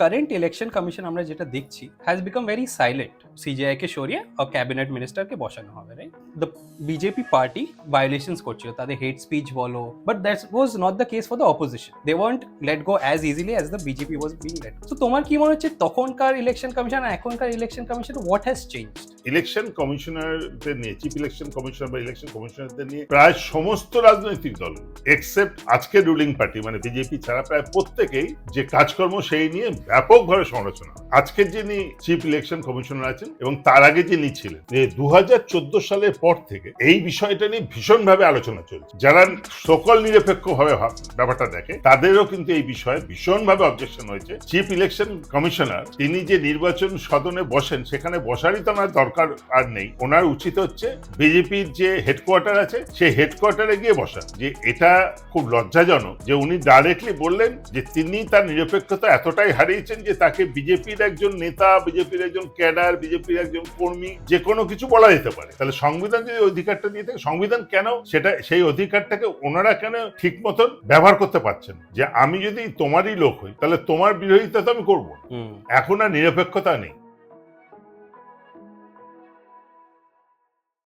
Current election commission আমরা যেটা দেখছি has become very silent. CGI কে সরিয়ে ক্যাবিনেট মিনিস্টারকে বসানো হবে, right? The BJP party violations করছিল, তাদের হেট স্পিচ বলো, but that was not the case for the opposition. They want let go as easily as the BJP was being let. তো তোমার কি মনে হচ্ছে তখনকার ইলেকশন কমিশন আর এখনকার election commission what has changed? Election কমিশনারদের নিয়ে, চিফ ইলেকশন কমিশনার বা ইলেকশন কমিশনারদের নিয়ে প্রায় সমস্ত রাজনৈতিক দল এক্সেপ্ট আজকের রুলিং পার্টি মানে বিজেপি ছাড়া প্রায় প্রত্যেকেই যে কাজকর্ম সেই নিয়ে ব্যাপকভাবে সমালোচনা। আজকের যিনি চিফ ইলেকশন কমিশনার আছেন এবং তার আগে যিনি ছিলেন, 2014 সালের পর থেকে এই বিষয়টা নিয়ে ভীষণভাবে আলোচনা চলছে। যারা সকল নিরপেক্ষভাবে ব্যাপারটা দেখে তাদেরও কিন্তু এই বিষয়ে ভীষণভাবে অবজেকশন হয়েছে। চিফ ইলেকশন কমিশনার তিনি যে নির্বাচন সদনে বসেন সেখানে বসারই তো আমার দরকার আর নেই। ওনার উচিত হচ্ছে বিজেপির যে হেডকোয়ার্টার আছে সেই হেডকোয়ার্টারে গিয়ে বসা। যে এটা খুব লজ্জাজনক যে উনি ডাইরেক্টলি বললেন যে তিনি তার নিরপেক্ষতা এতটাই হারিয়েছেন যে তাকে বিজেপির একজন নেতা, বিজেপির একজন ক্যাডার, বিজেপির একজন কর্মী যে কোনো কিছু বলা যেতে পারে। তাহলে সংবিধান যদি অধিকারটা দিয়ে থাকে, সংবিধান কেন সেটা সেই অধিকারটাকে ওনারা কেন ঠিক মতন ব্যবহার করতে পারছেন? যে আমি যদি তোমারই লোক হই তাহলে তোমার বিরোধিতা তো আমি করবো। এখন আর নিরপেক্ষতা নেই।